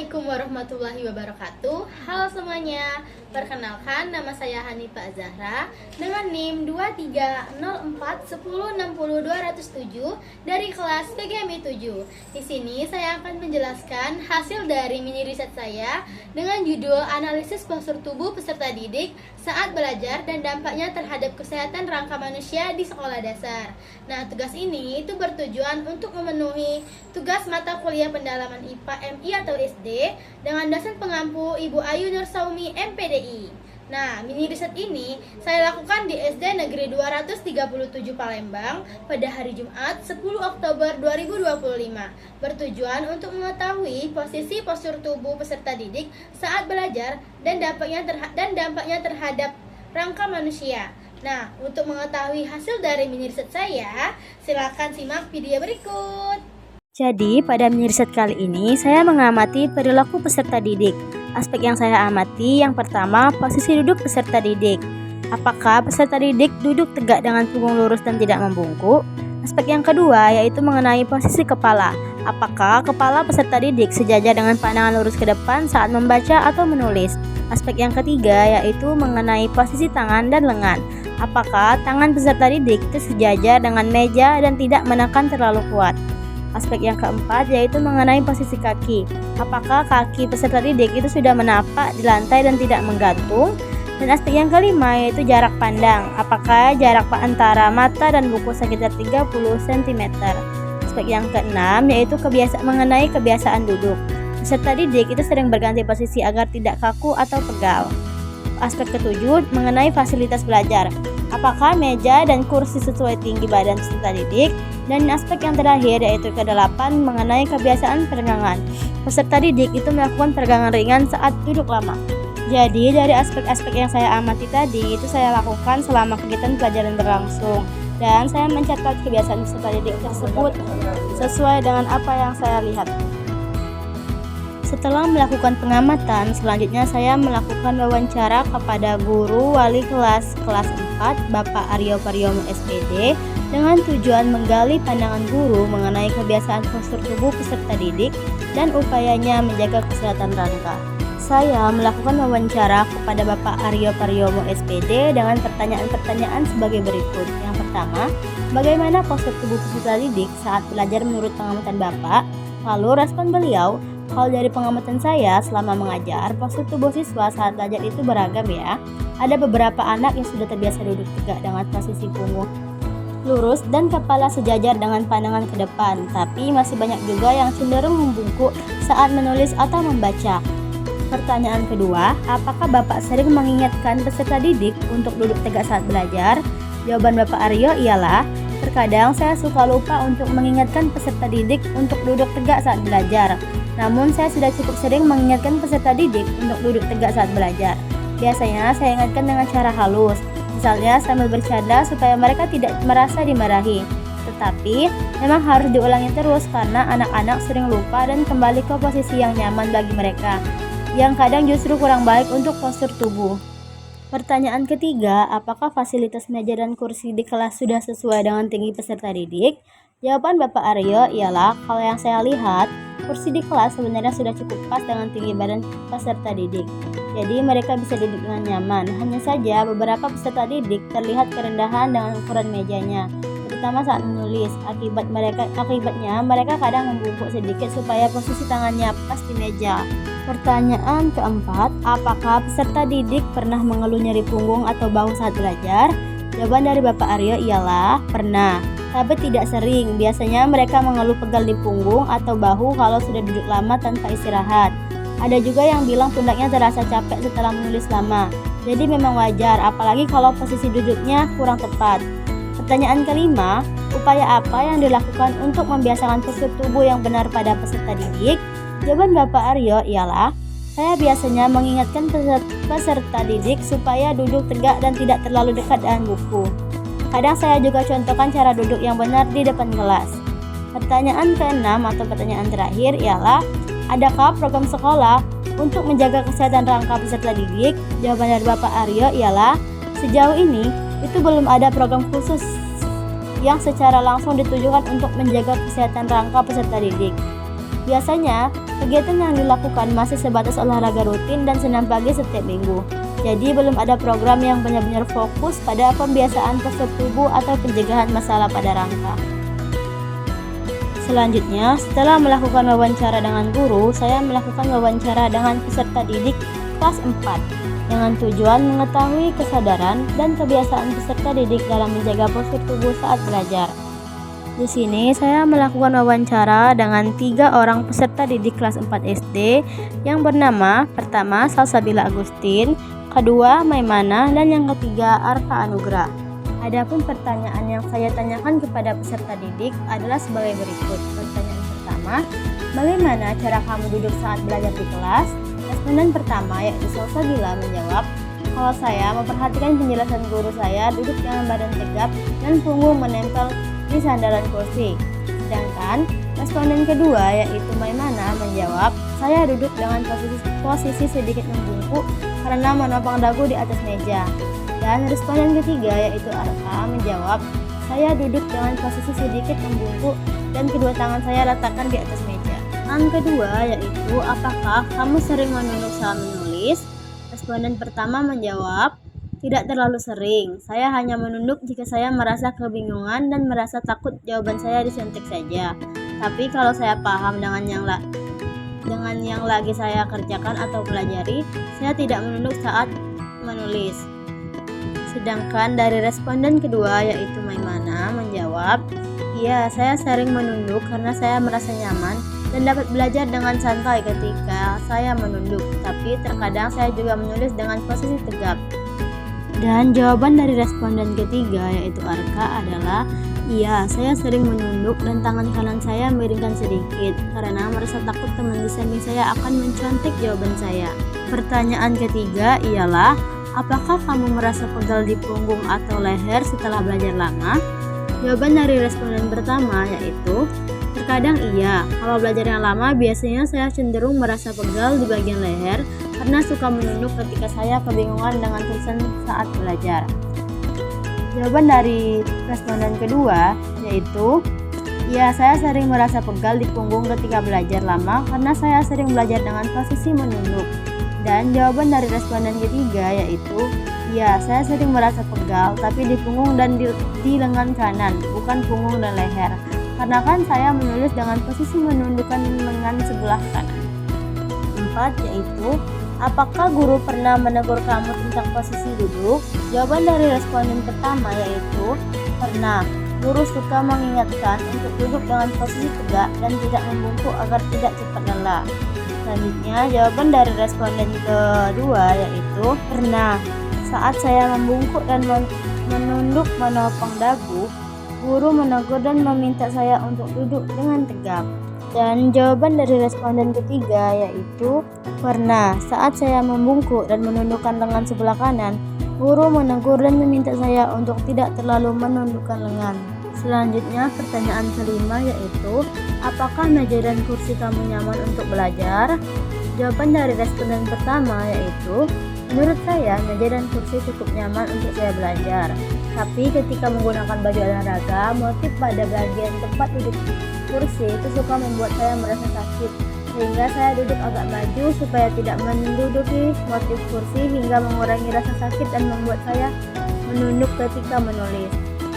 Assalamualaikum warahmatullahi wabarakatuh. Halo semuanya, perkenalkan nama saya Hanifah Zahra dengan NIM 230410600207 dari kelas PGMI 7. Di sini saya akan menjelaskan hasil dari mini riset saya dengan judul Analisis Postur Tubuh Peserta Didik saat belajar dan dampaknya terhadap kesehatan rangka manusia di sekolah dasar. Nah, tugas ini itu bertujuan untuk memenuhi tugas mata kuliah pendalaman IPA MI atau SD dengan dosen pengampu Ibu Ayu Nursaumi MPDI. Nah, mini riset ini saya lakukan di SD Negeri 237 Palembang pada hari Jumat 10 Oktober 2025, bertujuan untuk mengetahui posisi postur tubuh peserta didik saat belajar dan dampaknya terhadap rangka manusia. Nah, untuk mengetahui hasil dari mini riset saya, silakan simak video berikut. Jadi, pada mini riset kali ini, saya mengamati perilaku peserta didik. Aspek yang saya amati, yang pertama, posisi duduk peserta didik. Apakah peserta didik duduk tegak dengan punggung lurus dan tidak membungkuk? Aspek yang kedua, yaitu mengenai posisi kepala. Apakah kepala peserta didik sejajar dengan pandangan lurus ke depan saat membaca atau menulis? Aspek yang ketiga, yaitu mengenai posisi tangan dan lengan. Apakah tangan peserta didik itu sejajar dengan meja dan tidak menekan terlalu kuat? Aspek yang keempat yaitu mengenai posisi kaki. Apakah kaki peserta didik itu sudah menapak di lantai dan tidak menggantung? Dan aspek yang kelima yaitu jarak pandang. Apakah jarak antara mata dan buku sekitar 30 cm? Aspek yang keenam yaitu mengenai kebiasaan duduk. Peserta didik itu sering berganti posisi agar tidak kaku atau pegal. Aspek ketujuh mengenai fasilitas belajar. Apakah meja dan kursi sesuai tinggi badan peserta didik? Dan aspek yang terakhir yaitu ke-8 mengenai kebiasaan peregangan. Peserta didik itu melakukan peregangan ringan saat duduk lama. Jadi dari aspek-aspek yang saya amati tadi itu saya lakukan selama kegiatan pelajaran berlangsung. Dan saya mencatat kebiasaan peserta didik tersebut sesuai dengan apa yang saya lihat. Setelah melakukan pengamatan, selanjutnya saya melakukan wawancara kepada guru wali kelas 4 Bapak Aryo Paryomo SPD dengan tujuan menggali pandangan guru mengenai kebiasaan postur tubuh peserta didik dan upayanya menjaga kesehatan rangka. Saya melakukan wawancara kepada Bapak Aryo Paryomo SPD dengan pertanyaan-pertanyaan sebagai berikut. Yang pertama, bagaimana postur tubuh peserta didik saat belajar menurut pengamatan Bapak? Lalu respon beliau, kalau dari pengamatan saya selama mengajar, postur tubuh siswa saat belajar itu beragam ya. Ada beberapa anak yang sudah terbiasa duduk tegak dengan posisi punggung lurus dan kepala sejajar dengan pandangan ke depan, tapi masih banyak juga yang cenderung membungkuk saat menulis atau membaca. Pertanyaan kedua, apakah Bapak sering mengingatkan peserta didik untuk duduk tegak saat belajar? Jawaban Bapak Aryo ialah, terkadang saya suka lupa untuk mengingatkan peserta didik untuk duduk tegak saat belajar. Namun saya sudah cukup sering mengingatkan peserta didik untuk duduk tegak saat belajar. Biasanya saya ingatkan dengan cara halus, misalnya sambil bercanda supaya mereka tidak merasa dimarahi. Tetapi memang harus diulangi terus karena anak-anak sering lupa dan kembali ke posisi yang nyaman bagi mereka, yang kadang justru kurang baik untuk postur tubuh. Pertanyaan ketiga, apakah fasilitas meja dan kursi di kelas sudah sesuai dengan tinggi peserta didik? Jawaban Bapak Aryo ialah, kalau yang saya lihat, kursi di kelas sebenarnya sudah cukup pas dengan tinggi badan peserta didik. Jadi mereka bisa duduk dengan nyaman. Hanya saja beberapa peserta didik terlihat kerendahan dengan ukuran mejanya, terutama saat menulis. Akibatnya mereka kadang membungkuk sedikit supaya posisi tangannya pas di meja. Pertanyaan keempat, apakah peserta didik pernah mengeluh nyeri punggung atau bahu saat belajar? Jawaban dari Bapak Aryo ialah pernah, tapi tidak sering. Biasanya mereka mengeluh pegal di punggung atau bahu kalau sudah duduk lama tanpa istirahat. Ada juga yang bilang pundaknya terasa capek setelah menulis lama. Jadi memang wajar, apalagi kalau posisi duduknya kurang tepat. Pertanyaan kelima, upaya apa yang dilakukan untuk membiasakan postur tubuh yang benar pada peserta didik? Jawaban Bapak Aryo ialah, saya biasanya mengingatkan peserta didik supaya duduk tegak dan tidak terlalu dekat dengan buku. Kadang saya juga contohkan cara duduk yang benar di depan kelas. Pertanyaan keenam atau pertanyaan terakhir ialah, adakah program sekolah untuk menjaga kesehatan rangka peserta didik? Jawaban dari Bapak Aryo ialah, sejauh ini itu belum ada program khusus yang secara langsung ditujukan untuk menjaga kesehatan rangka peserta didik. Biasanya Kegiatan yang dilakukan masih sebatas olahraga rutin dan senam pagi setiap minggu. Jadi belum ada program yang benar-benar fokus pada pembiasaan postur tubuh atau pencegahan masalah pada rangka. Selanjutnya, setelah melakukan wawancara dengan guru, saya melakukan wawancara dengan peserta didik kelas 4 dengan tujuan mengetahui kesadaran dan kebiasaan peserta didik dalam menjaga postur tubuh saat belajar. Di sini saya melakukan wawancara dengan 3 orang peserta didik kelas 4 SD yang bernama pertama Salsabila Agustin, kedua Maimana, dan yang ketiga Arka Anugrah. Adapun pertanyaan yang saya tanyakan kepada peserta didik adalah sebagai berikut. Pertanyaan pertama, bagaimana cara kamu duduk saat belajar di kelas? Responden pertama yaitu Salsabila menjawab, kalau saya memperhatikan penjelasan guru saya duduk dengan badan tegap dan punggung menempel di sandaran kursi. Sedangkan responden kedua yaitu Maimana menjawab, saya duduk dengan posisi sedikit membungkuk karena menopang dagu di atas meja. Dan responden ketiga yaitu Arka menjawab, saya duduk dengan posisi sedikit membungkuk dan kedua tangan saya letakkan di atas meja. Yang kedua yaitu, apakah kamu sering menunduk saat menulis? Responden pertama menjawab, tidak terlalu sering. Saya hanya menunduk jika saya merasa kebingungan dan merasa takut jawaban saya disuntik saja. Tapi kalau saya paham dengan yang lagi saya kerjakan atau pelajari, saya tidak menunduk saat menulis. Sedangkan dari responden kedua yaitu Maimana menjawab, iya, saya sering menunduk karena saya merasa nyaman dan dapat belajar dengan santai ketika saya menunduk. Tapi terkadang saya juga menulis dengan posisi tegap. Dan jawaban dari responden ketiga yaitu Arka adalah, iya, saya sering menunduk dan tangan kanan saya miringkan sedikit karena merasa takut teman di samping saya akan mencontek jawaban saya. Pertanyaan ketiga ialah, apakah kamu merasa pegal di punggung atau leher setelah belajar lama? Jawaban dari responden pertama yaitu, terkadang iya, kalau belajar yang lama biasanya saya cenderung merasa pegal di bagian leher karena suka menunduk ketika saya kebingungan dengan tulisan saat belajar. Jawaban dari responden kedua yaitu, ya, saya sering merasa pegal di punggung ketika belajar lama karena saya sering belajar dengan posisi menunduk. Dan jawaban dari responden ketiga yaitu, ya, saya sering merasa pegal tapi di punggung dan di lengan kanan, bukan punggung dan leher. Karena kan saya menulis dengan posisi menundukkan lengan sebelah kanan. 4 yaitu, apakah guru pernah menegur kamu tentang posisi duduk? Jawaban dari responden pertama yaitu, pernah. Guru suka mengingatkan untuk duduk dengan posisi tegak dan tidak membungkuk agar tidak cepat lelah. Selanjutnya, jawaban dari responden kedua yaitu, pernah. Saat saya membungkuk dan menunduk menopang dagu, guru menegur dan meminta saya untuk duduk dengan tegap. Dan jawaban dari responden ketiga yaitu, pernah. Saat saya membungkuk dan menundukkan lengan sebelah kanan, guru menegur dan meminta saya untuk tidak terlalu menundukkan lengan. Selanjutnya, pertanyaan kelima yaitu, apakah meja dan kursi kamu nyaman untuk belajar? Jawaban dari responden pertama yaitu, menurut saya meja dan kursi cukup nyaman untuk saya belajar. Tapi ketika menggunakan baju olahraga, motif pada bagian tempat duduk kursi itu suka membuat saya merasa sakit, sehingga saya duduk agak maju supaya tidak menduduki motif kursi hingga mengurangi rasa sakit dan membuat saya menunduk ketika menulis.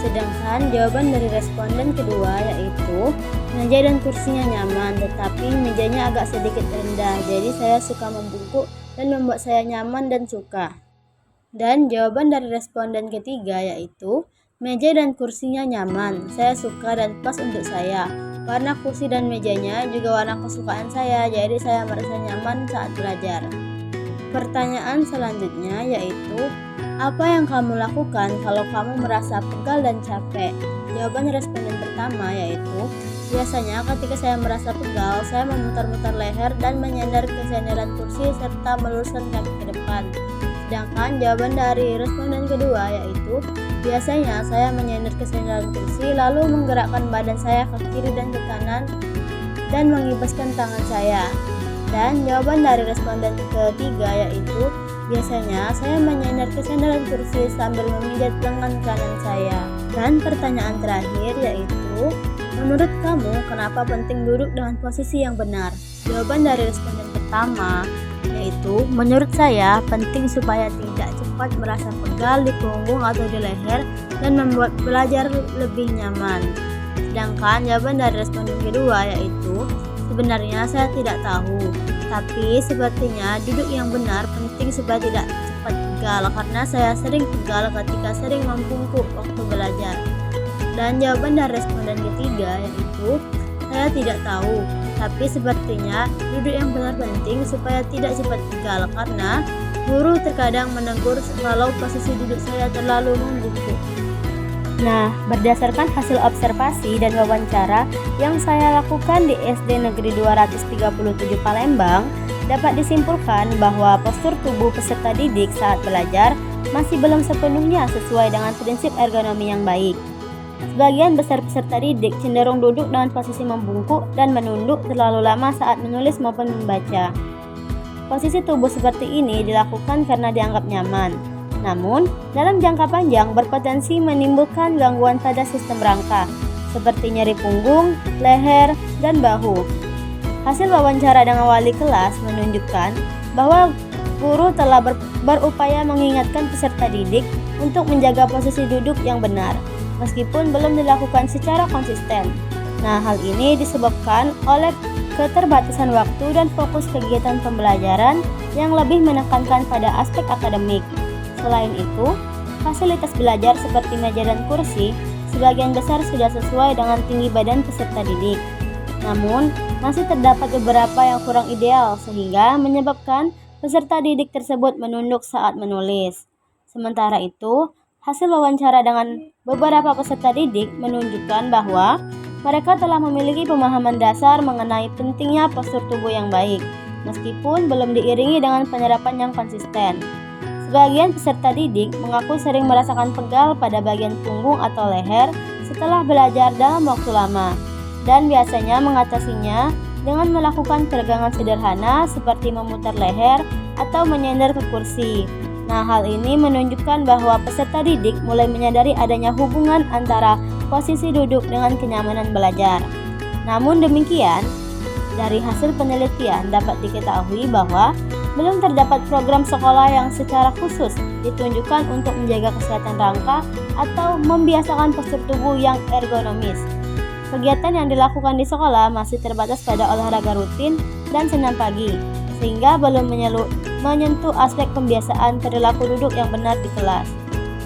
Sedangkan jawaban dari responden kedua yaitu, meja dan kursinya nyaman, tetapi mejanya agak sedikit rendah, jadi saya suka membungkuk dan membuat saya nyaman dan suka. Dan jawaban dari responden ketiga yaitu, meja dan kursinya nyaman, saya suka dan pas untuk saya. Warna kursi dan mejanya juga warna kesukaan saya, jadi saya merasa nyaman saat belajar. Pertanyaan selanjutnya yaitu, apa yang kamu lakukan kalau kamu merasa pegal dan capek? Jawaban responden pertama yaitu, biasanya ketika saya merasa pegal, saya memutar-mutar leher dan menyandar ke sandaran kursi serta meluruskan kaki ke depan. Sedangkan jawaban dari responden kedua yaitu, biasanya saya menyandar ke sandaran kursi lalu menggerakkan badan saya ke kiri dan ke kanan dan mengibaskan tangan saya. Dan jawaban dari responden ketiga yaitu, biasanya saya menyandar ke sandaran kursi sambil memijat lengan kanan saya. Dan pertanyaan terakhir yaitu, menurut kamu kenapa penting duduk dengan posisi yang benar? Jawaban dari responden pertama yaitu, menurut saya penting supaya tidak cepat merasa pegal di punggung atau di leher dan membuat belajar lebih nyaman. Sedangkan jawaban dari responden kedua yaitu, sebenarnya saya tidak tahu, tapi sepertinya duduk yang benar penting supaya tidak cepat pegal karena saya sering pegal ketika sering membungkuk waktu belajar. Dan jawaban dari responden ketiga yaitu, saya tidak tahu, tapi sepertinya duduk yang benar penting supaya tidak cepat pegal karena guru terkadang menegur kalau posisi duduk saya terlalu membungkuk. Nah, berdasarkan hasil observasi dan wawancara yang saya lakukan di SD Negeri 237 Palembang, dapat disimpulkan bahwa postur tubuh peserta didik saat belajar masih belum sepenuhnya sesuai dengan prinsip ergonomi yang baik. Sebagian besar peserta didik cenderung duduk dengan posisi membungkuk dan menunduk terlalu lama saat menulis maupun membaca. Posisi tubuh seperti ini dilakukan karena dianggap nyaman. Namun, dalam jangka panjang berpotensi menimbulkan gangguan pada sistem rangka, seperti nyeri punggung, leher, dan bahu. Hasil wawancara dengan wali kelas menunjukkan bahwa guru telah berupaya mengingatkan peserta didik untuk menjaga posisi duduk yang benar, meskipun belum dilakukan secara konsisten. Nah, hal ini disebabkan oleh keterbatasan waktu dan fokus kegiatan pembelajaran yang lebih menekankan pada aspek akademik. Selain itu, fasilitas belajar seperti meja dan kursi sebagian besar sudah sesuai dengan tinggi badan peserta didik. Namun, masih terdapat beberapa yang kurang ideal sehingga menyebabkan peserta didik tersebut menunduk saat menulis. Sementara itu, hasil wawancara dengan beberapa peserta didik menunjukkan bahwa mereka telah memiliki pemahaman dasar mengenai pentingnya postur tubuh yang baik, meskipun belum diiringi dengan penyerapan yang konsisten. Sebagian peserta didik mengaku sering merasakan pegal pada bagian punggung atau leher setelah belajar dalam waktu lama, dan biasanya mengatasinya dengan melakukan peregangan sederhana seperti memutar leher atau menyender ke kursi. Nah, hal ini menunjukkan bahwa peserta didik mulai menyadari adanya hubungan antara posisi duduk dengan kenyamanan belajar. Namun demikian, dari hasil penelitian dapat diketahui bahwa belum terdapat program sekolah yang secara khusus ditunjukkan untuk menjaga kesehatan rangka atau membiasakan postur tubuh yang ergonomis. Kegiatan yang dilakukan di sekolah masih terbatas pada olahraga rutin dan senam pagi, sehingga belum menyentuh aspek pembiasaan perilaku duduk yang benar di kelas.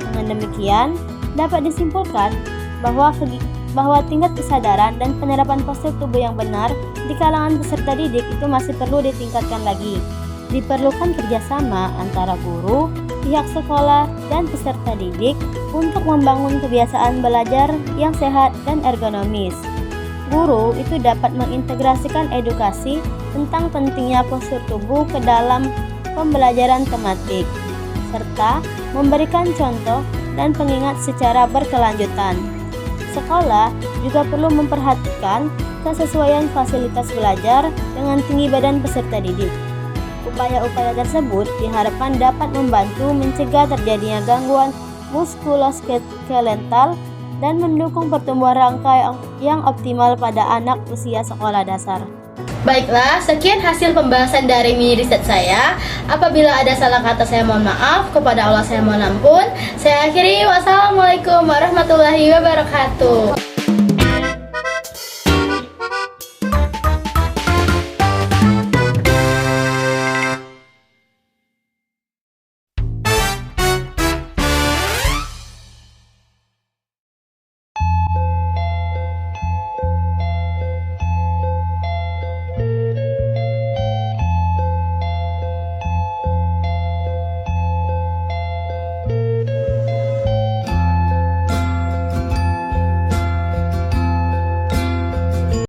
Dengan demikian, dapat disimpulkan bahwa tingkat kesadaran dan penerapan postur tubuh yang benar di kalangan peserta didik itu masih perlu ditingkatkan lagi. Diperlukan kerjasama antara guru, pihak sekolah, dan peserta didik untuk membangun kebiasaan belajar yang sehat dan ergonomis. Guru itu dapat mengintegrasikan edukasi tentang pentingnya postur tubuh ke dalam pembelajaran tematik, serta memberikan contoh dan pengingat secara berkelanjutan. Sekolah juga perlu memperhatikan kesesuaian fasilitas belajar dengan tinggi badan peserta didik. Upaya-upaya tersebut diharapkan dapat membantu mencegah terjadinya gangguan muskuloskeletal dan mendukung pertumbuhan rangka yang optimal pada anak usia sekolah dasar. Baiklah, sekian hasil pembahasan dari mini riset saya. Apabila ada salah kata saya mohon maaf, kepada Allah saya mohon ampun. Saya akhiri, wassalamualaikum warahmatullahi wabarakatuh.